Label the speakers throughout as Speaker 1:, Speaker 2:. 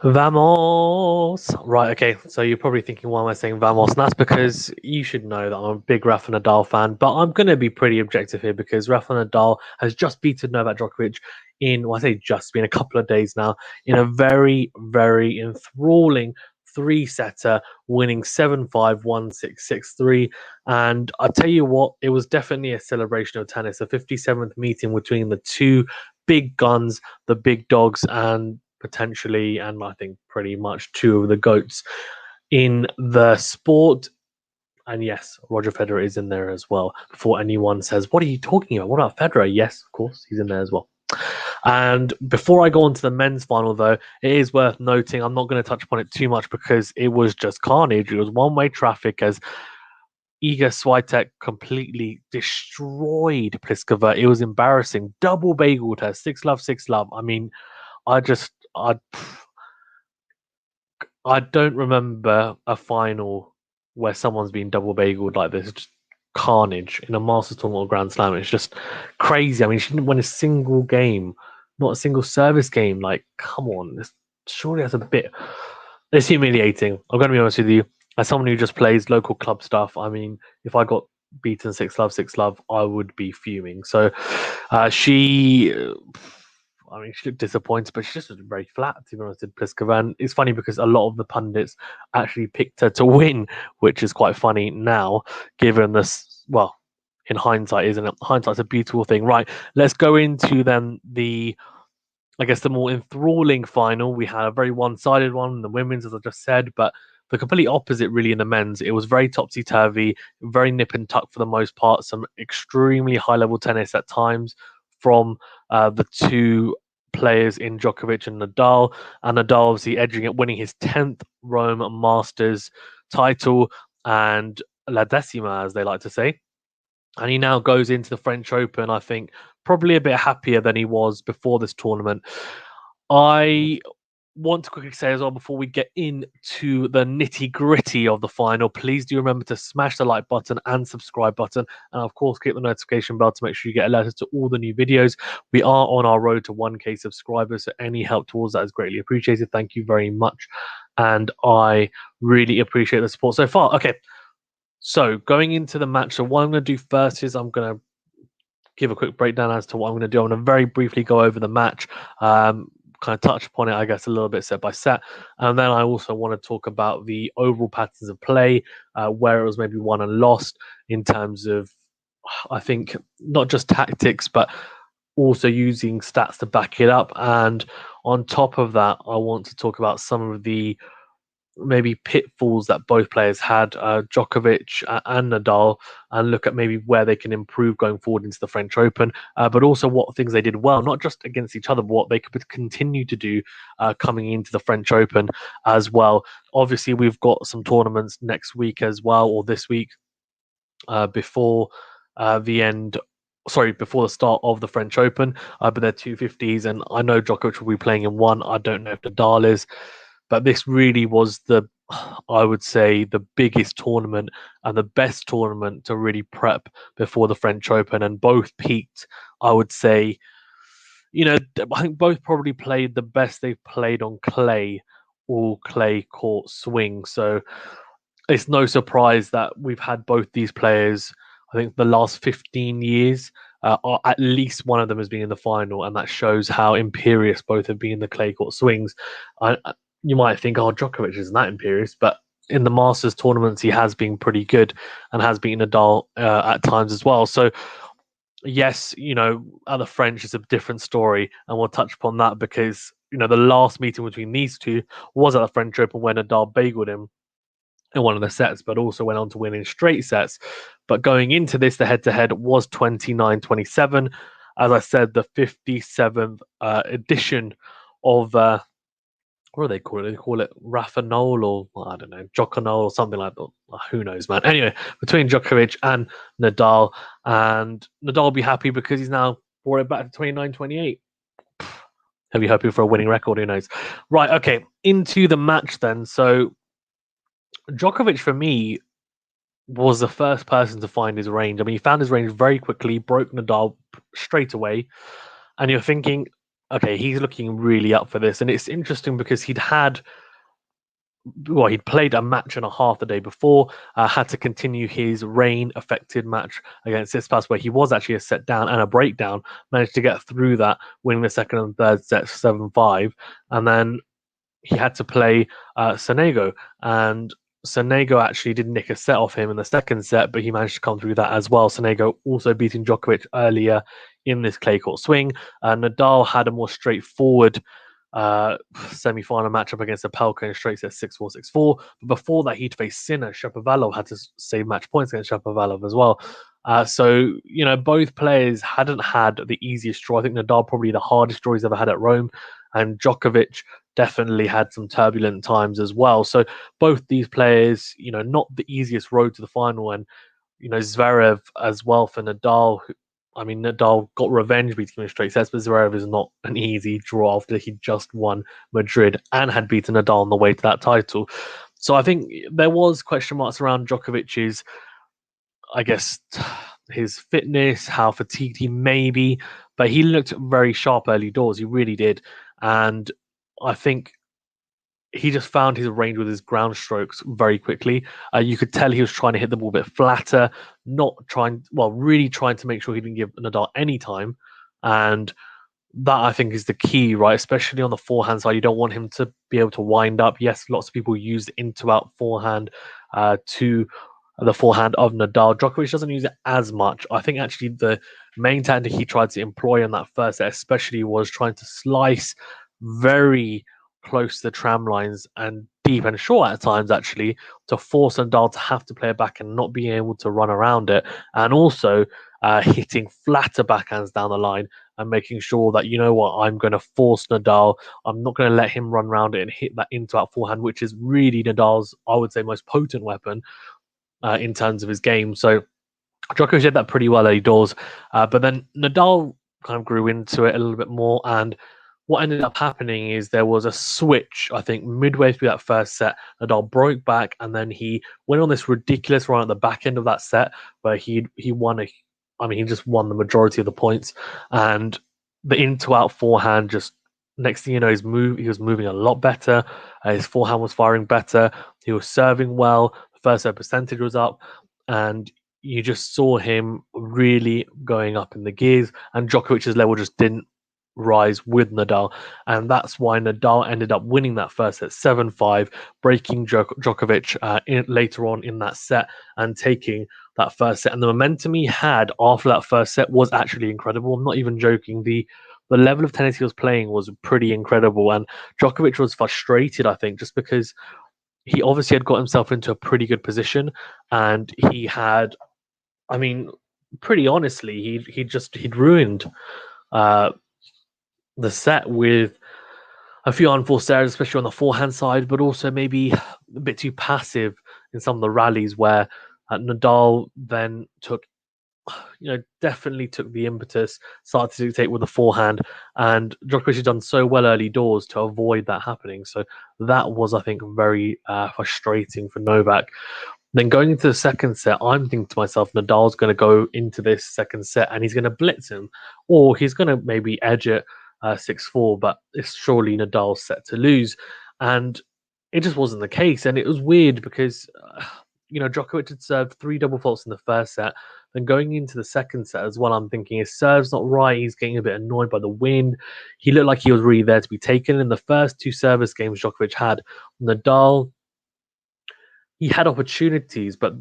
Speaker 1: Vamos! Right, okay, so you're probably thinking, why am I saying Vamos? And that's because you should know that I'm a big Rafa Nadal fan, but I'm going to be pretty objective here because Rafa Nadal has just beaten Novak Djokovic in, well, I say just, been a couple of days now, in a very, very enthralling three-setter, winning 7-5, 1-6, 6-3. And I tell you what, it was definitely a celebration of tennis, a 57th meeting between the two big guns, the big dogs, and potentially, and I think pretty much two of the GOATs in the sport. And yes, Roger Federer is in there as well. Before anyone says, what are you talking about? What about Federer? Yes, of course, he's in there as well. And before I go on to the men's final, though, it is worth noting, I'm not going to touch upon it too much because it was just carnage. It was one-way traffic as Iga Swiatek completely destroyed Pliskova. It was embarrassing. Double bageled her. 6-love, 6-love. I mean, I just, I don't remember a final where someone's been double bageled like this. It's just carnage in a Masters tournament or Grand Slam. It's just crazy. I mean, she didn't win a single game, not a single service game. Like, come on, surely that's a bit. It's humiliating. I'm going to be honest with you. As someone who just plays local club stuff, I mean, if I got beaten 6-love, 6-love, I would be fuming. So, she. I mean, she looked disappointed, but she just was very flat, to be honest, with Pliskova. And it's funny because a lot of the pundits actually picked her to win, which is quite funny now, given this. Well, in hindsight, isn't it? Hindsight's a beautiful thing. Right, let's go into then I guess, the more enthralling final. We had a very one-sided one in the women's, as I just said, but the complete opposite, really, in the men's. It was very topsy-turvy, very nip and tuck for the most part, some extremely high-level tennis at times from the two players in Djokovic and Nadal. And Nadal obviously edging it, winning his 10th Rome Masters title and La Decima, as they like to say. And he now goes into the French Open, I think, probably a bit happier than he was before this tournament. I want to quickly say as well, before we get into the nitty gritty of the final, please do remember to smash the like button and subscribe button. And of course, click the notification bell to make sure you get alerted to all the new videos. We are on our road to 1K subscribers, so any help towards that is greatly appreciated. Thank you very much. And I really appreciate the support so far. Okay. So going into the match, so what I'm going to do first is I'm going to give a quick breakdown as to what I'm going to do. I'm going to very briefly go over the match, kind of touch upon it, I guess, a little bit set by set. And then I also want to talk about the overall patterns of play, where it was maybe won and lost in terms of, I think, not just tactics, but also using stats to back it up. And on top of that, I want to talk about some of the maybe pitfalls that both players had, Djokovic and Nadal, and look at maybe where they can improve going forward into the French Open, but also what things they did well, not just against each other, but what they could continue to do coming into the French Open as well. Obviously, we've got some tournaments next week as well, or this week, before the end. Sorry, before the start of the French Open, but they're 250s, and I know Djokovic will be playing in one. I don't know if Nadal is. But this really was I would say, the biggest tournament and the best tournament to really prep before the French Open. And both peaked, I would say, I think both probably played the best they've played on clay, all clay court swing. So it's no surprise that we've had both these players, I think, the last 15 years. At least one of them has been in the final, and that shows how imperious both have been in the clay court swings. You might think, oh, Djokovic isn't that imperious, but in the Masters tournaments, he has been pretty good and has beaten Nadal at times as well. So, yes, at the French, it's a different story, and we'll touch upon that because, the last meeting between these two was at the French Open when Nadal bageled him in one of the sets, but also went on to win in straight sets. But going into this, the head-to-head was 29-27. As I said, the 57th edition of what do they call it? They call it Rafa Noel, or I don't know, Djokovic or something like that. Who knows, man? Anyway, between Djokovic and Nadal, and Nadal will be happy because he's now brought it back to 29-28. He'll be happy for a winning record. Who knows? Right. Okay. Into the match then. So Djokovic, for me, was the first person to find his range. I mean, he found his range very quickly, broke Nadal straight away, and you're thinking, okay, he's looking really up for this. And it's interesting because he'd played a match and a half the day before, had to continue his rain-affected match against Tsitsipas, where he was actually a set down and a breakdown, managed to get through that, winning the second and third sets 7-5, and then he had to play Sonego, and Sonego actually did nick a set off him in the second set, but he managed to come through that as well. Sonego also beating Djokovic earlier in this clay court swing. Nadal had a more straightforward semi-final matchup against Opelka in straight set 6-4, 6-4. But before that, he'd faced Sinner. Shapovalov had to save match points against Shapovalov as well. So, both players hadn't had the easiest draw. I think Nadal probably the hardest draw he's ever had at Rome, and Djokovic definitely had some turbulent times as well. So both these players, not the easiest road to the final, and Zverev as well for Nadal. Nadal got revenge beating him in straight sets, but Zverev is not an easy draw after he just won Madrid and had beaten Nadal on the way to that title. So I think there was question marks around Djokovic's, I guess, his fitness, how fatigued he may be, but he looked very sharp early doors. He really did. And I think he just found his range with his ground strokes very quickly. You could tell he was trying to hit the ball a bit flatter, really trying to make sure he didn't give Nadal any time. And that, I think, is the key, right? Especially on the forehand side, you don't want him to be able to wind up. Yes, lots of people use the into-out forehand to the forehand of Nadal. Djokovic doesn't use it as much. I think actually the main tactic he tried to employ in that first set, especially, was trying to slice very close to the tram lines and deep and short at times, actually, to force Nadal to have to play it back and not being able to run around it. And also hitting flatter backhands down the line and making sure that, I'm going to force Nadal. I'm not going to let him run around it and hit that into-out forehand, which is really Nadal's, I would say, most potent weapon in terms of his game. So Djokovic did that pretty well early doors, but then Nadal kind of grew into it a little bit more, and what ended up happening is there was a switch, I think, midway through that first set. Nadal broke back, and then he went on this ridiculous run at the back end of that set where he just won the majority of the points, and the into-out forehand just, next thing you know, he was moving a lot better. His forehand was firing better. He was serving well. The first set percentage was up, and you just saw him really going up in the gears, and Djokovic's level just didn't rise with Nadal, and that's why Nadal ended up winning that first set 7-5, breaking Djokovic later on in that set and taking that first set. And the momentum he had after that first set was actually incredible. I'm not even joking. The level of tennis he was playing was pretty incredible, and Djokovic was frustrated, I think, just because he obviously had got himself into a pretty good position, and he had, pretty honestly, he'd ruined the set with a few unforced errors, especially on the forehand side, but also maybe a bit too passive in some of the rallies where Nadal then definitely took the impetus, started to dictate with the forehand, and Djokovic had done so well early doors to avoid that happening. So that was, I think, very frustrating for Novak. Then going into the second set, I'm thinking to myself, Nadal's going to go into this second set and he's going to blitz him, or he's going to maybe edge it 6-4, but it's surely Nadal's set to lose. And it just wasn't the case. And it was weird because, Djokovic had served 3 double faults in the first set. Then going into the second set as well, I'm thinking his serve's not right. He's getting a bit annoyed by the wind. He looked like he was really there to be taken. In the first 2 service games Djokovic had, Nadal, he had opportunities, but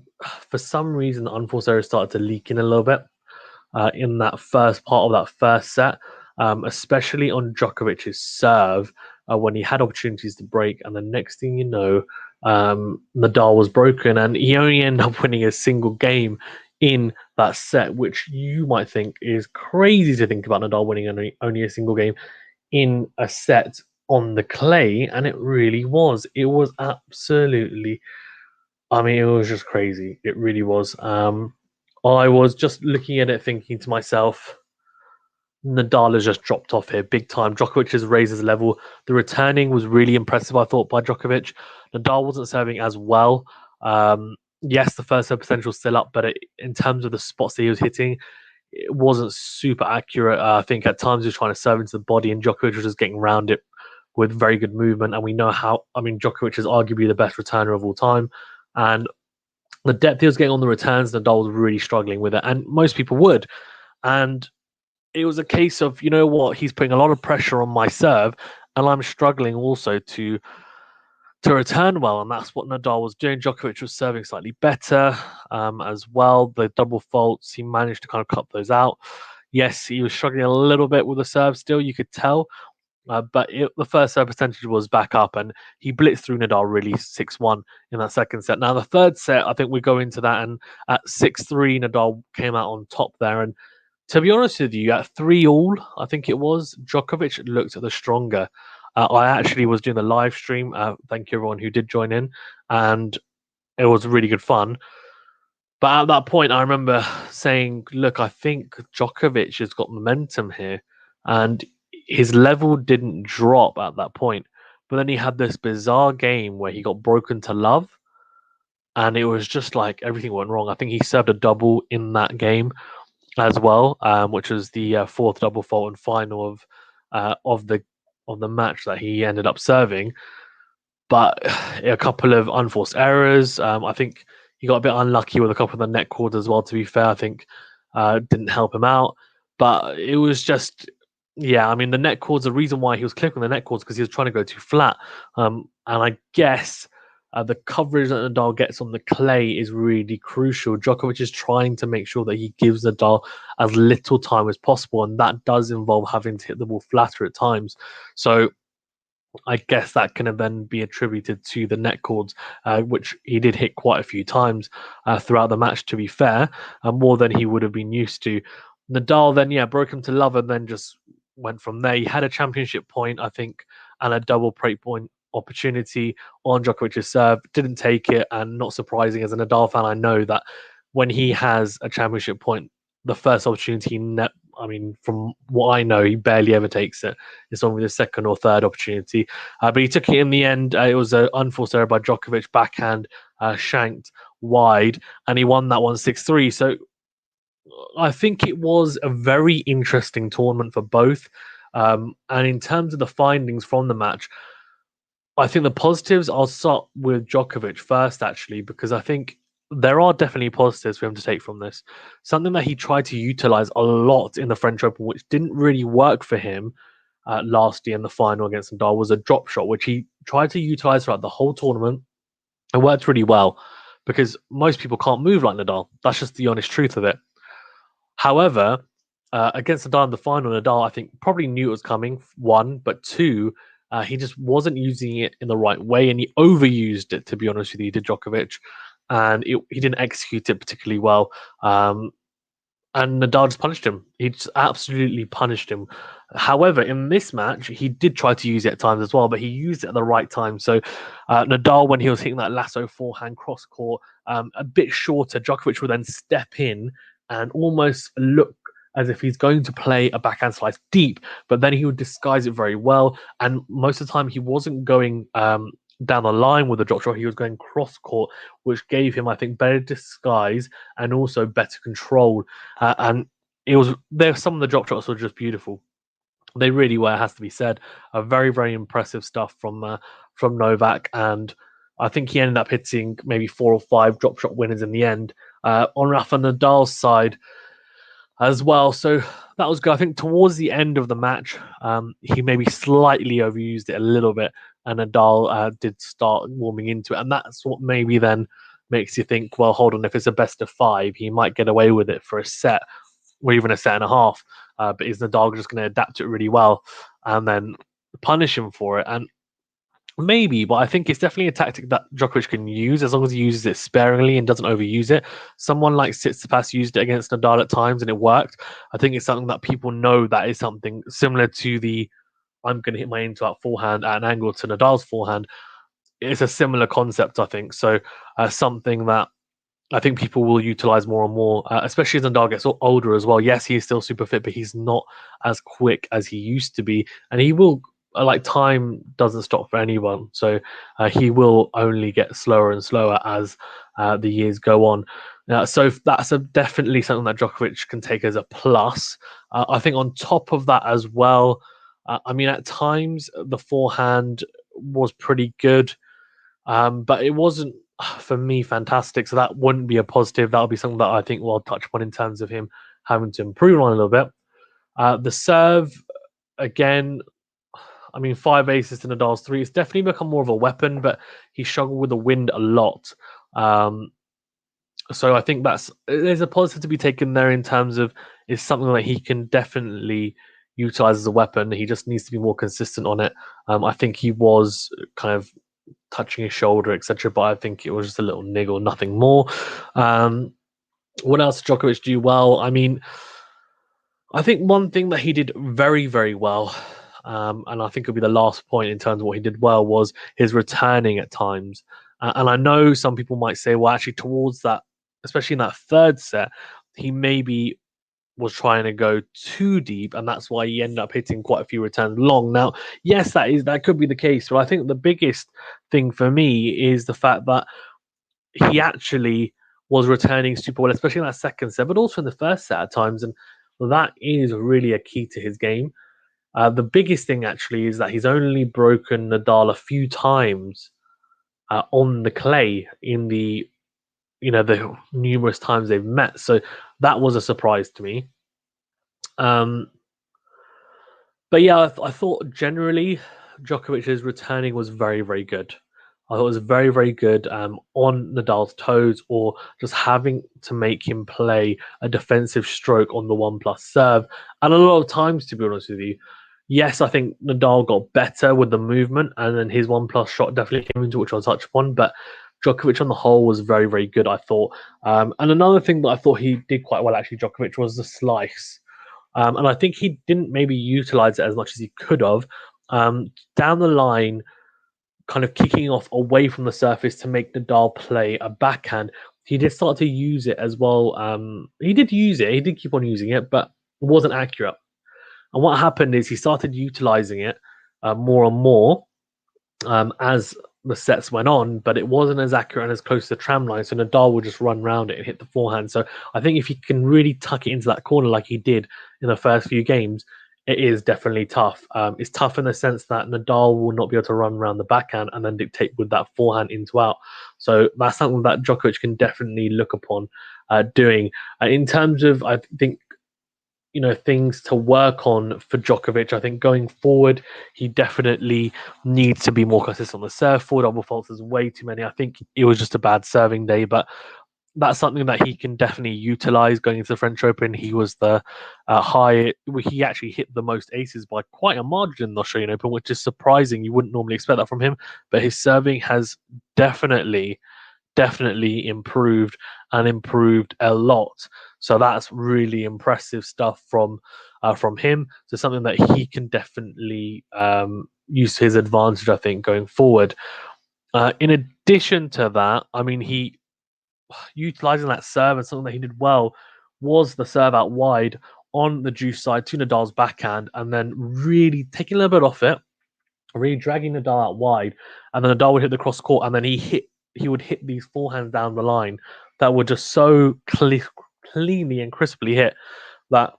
Speaker 1: for some reason, the unforced errors started to leak in a little bit in that first part of that first set, especially on Djokovic's serve when he had opportunities to break. And the next thing you know, Nadal was broken, and he only ended up winning a single game in that set, which you might think is crazy to think about Nadal winning only a single game in a set on the clay, and it really was. It was absolutely, it was just crazy. It really was. I was just looking at it thinking to myself, Nadal has just dropped off here big time. Djokovic has raised his level. The returning was really impressive, I thought, by Djokovic. Nadal wasn't serving as well. Yes, the first serve potential was still up, but in terms of the spots that he was hitting, it wasn't super accurate. I think at times he was trying to serve into the body, and Djokovic was just getting around it with very good movement. And we know how, I mean, Djokovic is arguably the best returner of all time. And the depth he was getting on the returns, Nadal was really struggling with it. And most people would. And it was a case of, you know what, he's putting a lot of pressure on my serve, and I'm struggling also to return well, and that's what Nadal was doing. Djokovic was serving slightly better as well. The double faults, he managed to kind of cut those out. Yes, he was struggling a little bit with the serve still, you could tell, but the first serve percentage was back up, and he blitzed through Nadal really 6-1 in that second set. Now, the third set, I think we go into that, and at 6-3, Nadal came out on top there, and to be honest with you, at 3-all, I think it was, Djokovic looked the stronger. I actually was doing the live stream. Thank you everyone who did join in, and it was really good fun. But at that point, I remember saying, "Look, I think Djokovic has got momentum here," and his level didn't drop at that point. But then he had this bizarre game where he got broken to love, and it was just like everything went wrong. I think he served a double in that game as well, which was the fourth double fault and final of the match that he ended up serving. But a couple of unforced errors. I think he got a bit unlucky with a couple of the net cords as well. To be fair, I think didn't help him out. But it was just, yeah. I mean, the net cords. The reason why he was clicking the net cords because he was trying to go too flat. And I guess the coverage that Nadal gets on the clay is really crucial. Djokovic is trying to make sure that he gives Nadal as little time as possible, and that does involve having to hit the ball flatter at times. So I guess that can then be attributed to the net cords, which he did hit quite a few times throughout the match, to be fair, more than he would have been used to. Nadal then, yeah, broke him to love and then just went from there. He had a championship point, I think, and a double break point opportunity on Djokovic's serve, didn't take it, and not surprising as a Nadal fan, I know that when he has a championship point, the first opportunity, I mean, from what I know, he barely ever takes it. It's only the second or third opportunity. But he took it in the end. It was an unforced error by Djokovic, backhand, shanked wide, and he won that one 6-3. So I think it was a very interesting tournament for both. And in terms of the findings from the match, I think the positives, I'll start with Djokovic first, actually, because I think there are definitely positives for him to take from this. Something that he tried to utilize a lot in the French Open, which didn't really work for him last year in the final against Nadal, was a drop shot, which he tried to utilize throughout the whole tournament. It worked really well because most people can't move like Nadal. That's just the honest truth of it. However, against Nadal in the final, Nadal, I think, probably knew it was coming, one, but two, he just wasn't using it in the right way, and he overused it, to be honest with you, did Djokovic, and he didn't execute it particularly well. And Nadal just punished him. He just absolutely punished him. However, in this match, he did try to use it at times as well, but he used it at the right time. So Nadal, when he was hitting that lasso forehand cross court, a bit shorter, Djokovic would then step in and almost look as if he's going to play a backhand slice deep, but then he would disguise it very well. And most of the time, he wasn't going down the line with the drop shot. He was going cross court, which gave him, I think, better disguise and also better control. And it was there. Some of the drop shots were just beautiful. They really were, has to be said. Very, very impressive stuff from Novak, and I think he ended up hitting maybe 4 or 5 drop shot winners in the end. On Rafa Nadal's side as well, so that was good. I think towards the end of the match, he maybe slightly overused it a little bit, and Nadal did start warming into it, and that's what maybe then makes you think, well, hold on, if it's a best of 5, he might get away with it for a set or even a set and a half. But is Nadal just going to adapt to it really well and then punish him for it? And maybe, but I think it's definitely a tactic that Djokovic can use as long as he uses it sparingly and doesn't overuse it. Someone like Tsitsipas used it against Nadal at times and it worked. I think it's something that people know that is something similar to the I'm going to hit my into out forehand at an angle to Nadal's forehand. It's a similar concept, I think. So something that I think people will utilize more and more, especially as Nadal gets older as well. Yes, he is still super fit, but he's not as quick as he used to be. And he will, like, time doesn't stop for anyone. So he will only get slower and slower as the years go on. So that's definitely something that Djokovic can take as a plus. I think on top of that as well, I mean, at times the forehand was pretty good, but it wasn't for me fantastic. So that wouldn't be a positive. That would be something that I think we'll touch upon in terms of him having to improve on a little bit. The serve, again, I mean, 5 aces to Nadal's 3. It's definitely become more of a weapon, but he struggled with the wind a lot. So I think there's a positive to be taken there in terms of it's something that he can definitely utilize as a weapon. He just needs to be more consistent on it. I think he was kind of touching his shoulder, etc., but I think it was just a little niggle, nothing more. What else did Djokovic do well? I mean, I think one thing that he did very, very well, and I think it'll be the last point in terms of what he did well, was his returning at times. And I know some people might say, well, actually, towards that, especially in that third set, he maybe was trying to go too deep, and that's why he ended up hitting quite a few returns long. Now, yes, that could be the case, but I think the biggest thing for me is the fact that he actually was returning super well, especially in that second set, but also in the first set at times, and that is really a key to his game. The biggest thing actually is that he's only broken Nadal a few times on the clay in the the numerous times they've met. So that was a surprise to me. But yeah, I thought generally Djokovic's returning was very, very good. I thought it was very, very good on Nadal's toes, or just having to make him play a defensive stroke on the 1+ serve. And a lot of times, to be honest with you, yes, I think Nadal got better with the movement, and then his 1+ shot definitely came into, which I'll touch upon. But Djokovic on the whole was very, very good, I thought. And another thing that I thought he did quite well, actually, Djokovic, was the slice. And I think he didn't maybe utilize it as much as he could have. Down the line, kind of kicking off away from the surface to make Nadal play a backhand, he did start to use it as well. He did use it, he did keep on using it, but it wasn't accurate. And what happened is he started utilizing it more and more as the sets went on, but it wasn't as accurate and as close to the tram line. So Nadal would just run around it and hit the forehand. So I think if he can really tuck it into that corner like he did in the first few games, it is definitely tough. It's tough in the sense that Nadal will not be able to run around the backhand and then dictate with that forehand into out. So that's something that Djokovic can definitely look upon doing. In terms of, I think, things to work on for Djokovic. I think going forward, he definitely needs to be more consistent on the serve. Four double faults is way too many. I think it was just a bad serving day, but that's something that he can definitely utilize going into the French Open. He was the he actually hit the most aces by quite a margin in the Australian Open, which is surprising. You wouldn't normally expect that from him, but his serving has definitely improved and improved a lot. So that's really impressive stuff from him. So something that he can definitely use to his advantage, I think, going forward. In addition to that, I mean, he utilizing that serve, and something that he did well was the serve out wide on the juice side to Nadal's backhand, and then really taking a little bit off it, really dragging Nadal out wide, and then Nadal would hit the cross court, and then he would hit these forehands down the line that were just so cleanly and crisply hit that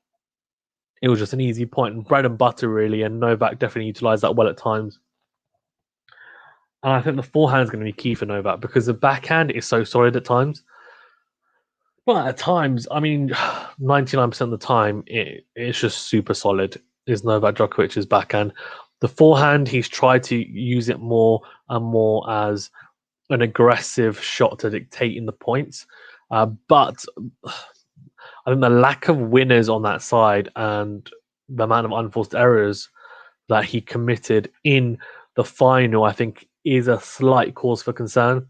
Speaker 1: it was just an easy point and bread and butter, really. And Novak definitely utilized that well at times. And I think the forehand is going to be key for Novak because the backhand is so solid at times. Well, at times, I mean, 99% of the time, it's just super solid. Is Novak Djokovic's backhand. The forehand, he's tried to use it more and more as an aggressive shot to dictate in the points. But I think the lack of winners on that side and the amount of unforced errors that he committed in the final, I think, is a slight cause for concern.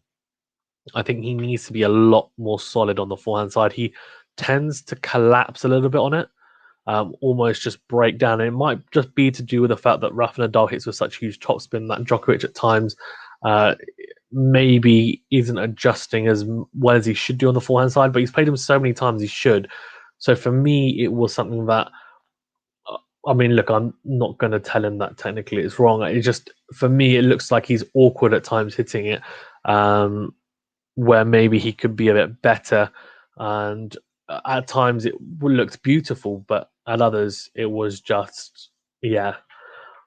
Speaker 1: I think he needs to be a lot more solid on the forehand side. He tends to collapse a little bit on it, almost just break down. And it might just be to do with the fact that Rafael NADAL hits with such huge topspin that Djokovic at times maybe isn't adjusting as well as he should do on the forehand side. But he's played him so many times, he should. So for me, it was something that, I mean, look, I'm not going to tell him that technically it's wrong. It just, for me, it looks like he's awkward at times hitting it. Where maybe he could be a bit better and at times it looked beautiful, but at others it was just, yeah,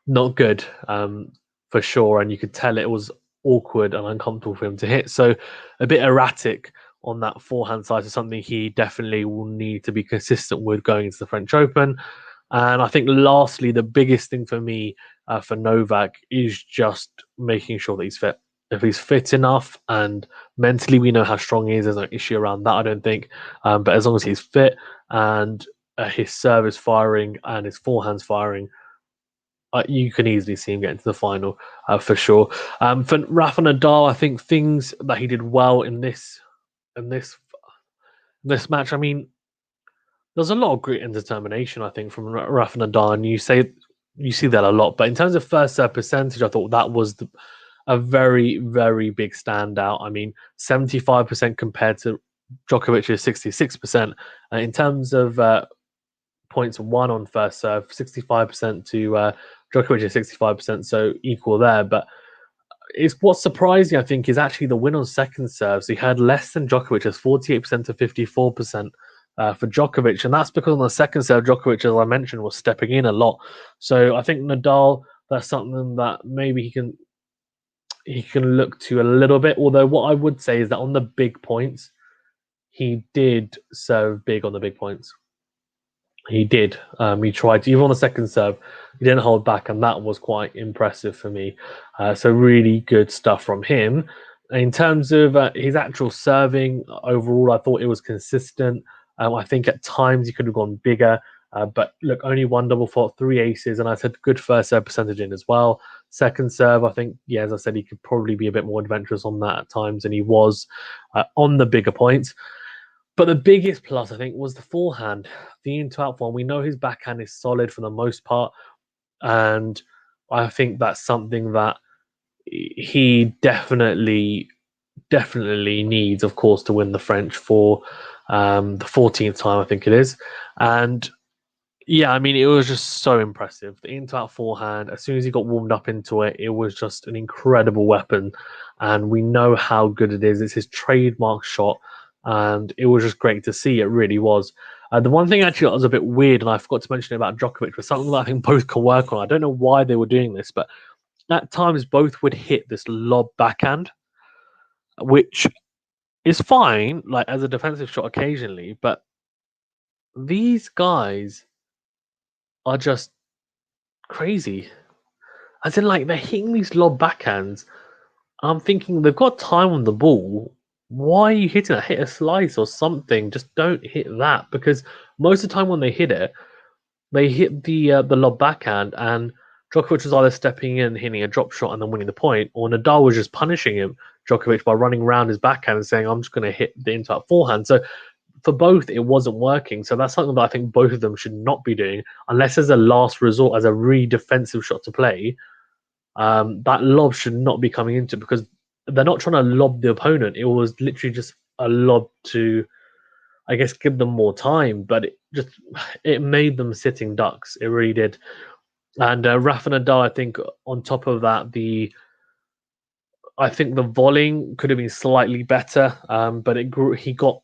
Speaker 1: not good, for sure. And you could tell it was awkward and uncomfortable for him to hit. So a bit erratic on that forehand side is something he definitely will need to be consistent with going into the French Open. And I think lastly, the biggest thing for me, for Novak, is just making sure that he's fit. If he's fit enough and mentally we know how strong he is, there's no issue around that, I don't think. But as long as he's fit and his serve is firing and his forehand's firing, you can easily see him get into the final, for sure. For Rafa Nadal, I think things that he did well in this match. I mean, there's a lot of grit and determination, I think, from Rafa Nadal, and you see that a lot. But in terms of first serve percentage, I thought that was a very, very big standout. I mean, 75% compared to Djokovic's 66%. In terms of points won on first serve, 65% to Djokovic's 65%, so equal there. But it's what's surprising, I think, is actually the win on second serve. So he had less than Djokovic, as 48% to 54%. For Djokovic, and that's because on the second serve, Djokovic, as I mentioned, was stepping in a lot. So I think Nadal, that's something that maybe he can look to a little bit. Although what I would say is that on the big points, he did serve big on the big points. He did. He tried to, even on the second serve, he didn't hold back, and that was quite impressive for me. So really good stuff from him. In terms of his actual serving, overall, I thought it was consistent. I think at times he could have gone bigger, but look, only one double fault, three aces, and I said good first serve percentage in as well. Second serve, I think, yeah, as I said, he could probably be a bit more adventurous on that at times, and he was on the bigger points. But the biggest plus, I think, was the forehand, the in-to-out form. We know his backhand is solid for the most part, and I think that's something that he definitely needs, of course, to win the French for the 14th time, I think it is. And yeah, I mean, it was just so impressive. The in-to-out forehand, as soon as he got warmed up into it, it was just an incredible weapon. And we know how good it is. It's his trademark shot. And it was just great to see. It really was. The one thing actually that was a bit weird, and I forgot to mention about Djokovic, was something that I think both could work on. I don't know why they were doing this, but at times both would hit this lob backhand, which is fine, like as a defensive shot occasionally, but these guys are just crazy. As in, like, they're hitting these lob backhands. I'm thinking they've got time on the ball. Why are you hitting it? Hit a slice or something. Just don't hit that, because most of the time when they hit it, they hit the lob backhand, and Djokovic was either stepping in, hitting a drop shot, and then winning the point, or Nadal was just punishing him, Djokovic, by running around his backhand and saying, "I'm just going to hit the in-to-out forehand." So for both, it wasn't working. So that's something that I think both of them should not be doing, unless as a last resort, as a really defensive shot to play. That lob should not be coming into it, because they're not trying to lob the opponent. It was literally just a lob to, I guess, give them more time, but it made them sitting ducks. It really did. And Rafa Nadal, I think, on top of that, I think the volleying could have been slightly better, but it grew. He got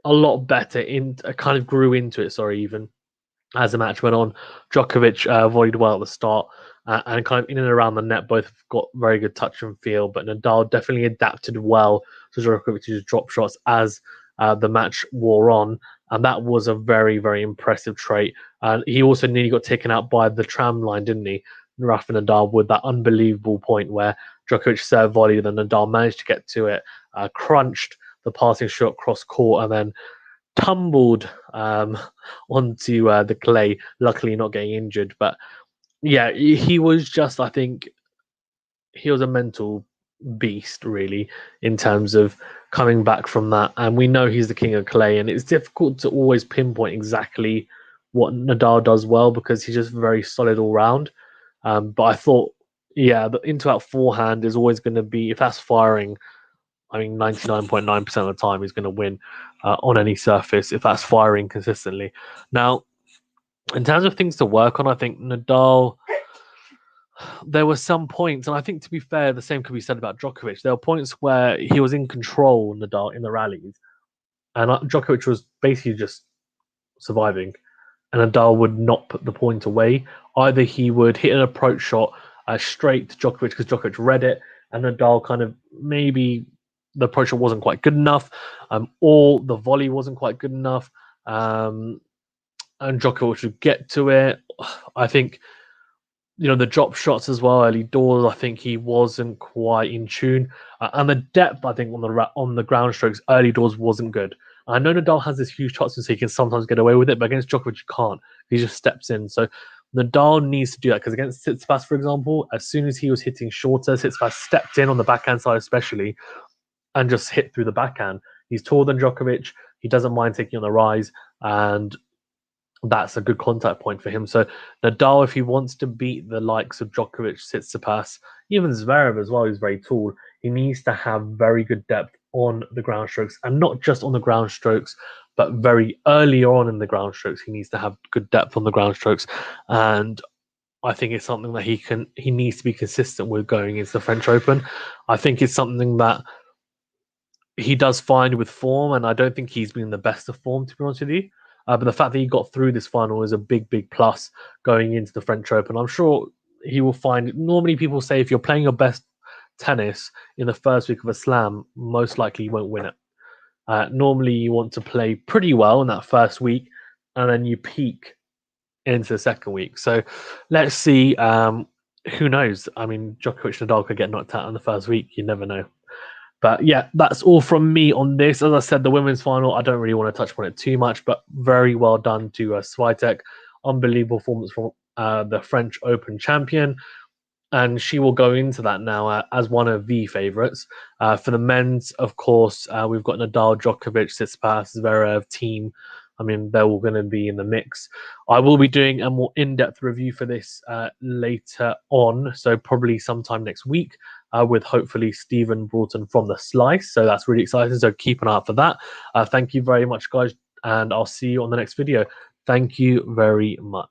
Speaker 1: a lot better kind of grew into it. Sorry, even as the match went on. Djokovic volleyed well at the start, and kind of in and around the net, both have got very good touch and feel. But Nadal definitely adapted well to Djokovic's drop shots as the match wore on, and that was a very, very impressive trait. And he also nearly got taken out by the tram line, didn't he? Rafa Nadal, with that unbelievable point where Djokovic served volleyed, and Nadal managed to get to it, crunched the passing shot cross court, and then tumbled onto the clay, luckily not getting injured. But yeah, he was just, I think, he was a mental beast, really, in terms of coming back from that. And we know he's the king of clay, and it's difficult to always pinpoint exactly what Nadal does well, because he's just very solid all round. But I thought, yeah, the into-out forehand is always going to be, if that's firing, I mean, 99.9% of the time he's going to win on any surface if that's firing consistently. Now, in terms of things to work on, I think Nadal, there were some points, and I think, to be fair, the same could be said about Djokovic. There were points where he was in control, Nadal, in the rallies, and Djokovic was basically just surviving, and Nadal would not put the point away. Either he would hit an approach shot straight to Djokovic because Djokovic read it, and Nadal kind of maybe the approach shot wasn't quite good enough, or the volley wasn't quite good enough, and Djokovic would get to it. I think the drop shots as well, early doors. I think he wasn't quite in tune, and the depth I think on the ground strokes early doors wasn't good. I know Nadal has this huge shot, so he can sometimes get away with it, but against Djokovic you can't. He just steps in. So Nadal needs to do that because against Tsitsipas, for example, as soon as he was hitting shorter, Tsitsipas stepped in on the backhand side especially and just hit through the backhand. He's taller than Djokovic. He doesn't mind taking on the rise, and that's a good contact point for him. So Nadal, if he wants to beat the likes of Djokovic, Tsitsipas, even Zverev as well, who's very tall, he needs to have very good depth on the ground strokes, and not just on the ground strokes, but very early on in the ground strokes. He needs to have good depth on the ground strokes, and I think it's something that he needs to be consistent with going into the French Open. I think it's something that he does fine with form, and I don't think he's been in the best of form, to be honest with you. But the fact that he got through this final is a big, big plus going into the French Open. I'm sure he will find. Normally, people say if you're playing your best tennis in the first week of a slam, most likely you won't win it. Normally, you want to play pretty well in that first week, and then you peak into the second week. So let's see. Who knows? I mean, Djokovic and Nadal could get knocked out in the first week. You never know. But yeah, that's all from me on this. As I said, the women's final, I don't really want to touch on it too much, but very well done to Swiatek. Unbelievable performance from the French Open champion. And she will go into that now as one of the favourites. For the men's, of course, we've got Nadal, Djokovic, Tsitsipas, Zverev, Team. I mean, they're all going to be in the mix. I will be doing a more in-depth review for this later on, so probably sometime next week with hopefully Stephen Broughton from The Slice. So that's really exciting, so keep an eye out for that. Thank you very much, guys, and I'll see you on the next video. Thank you very much.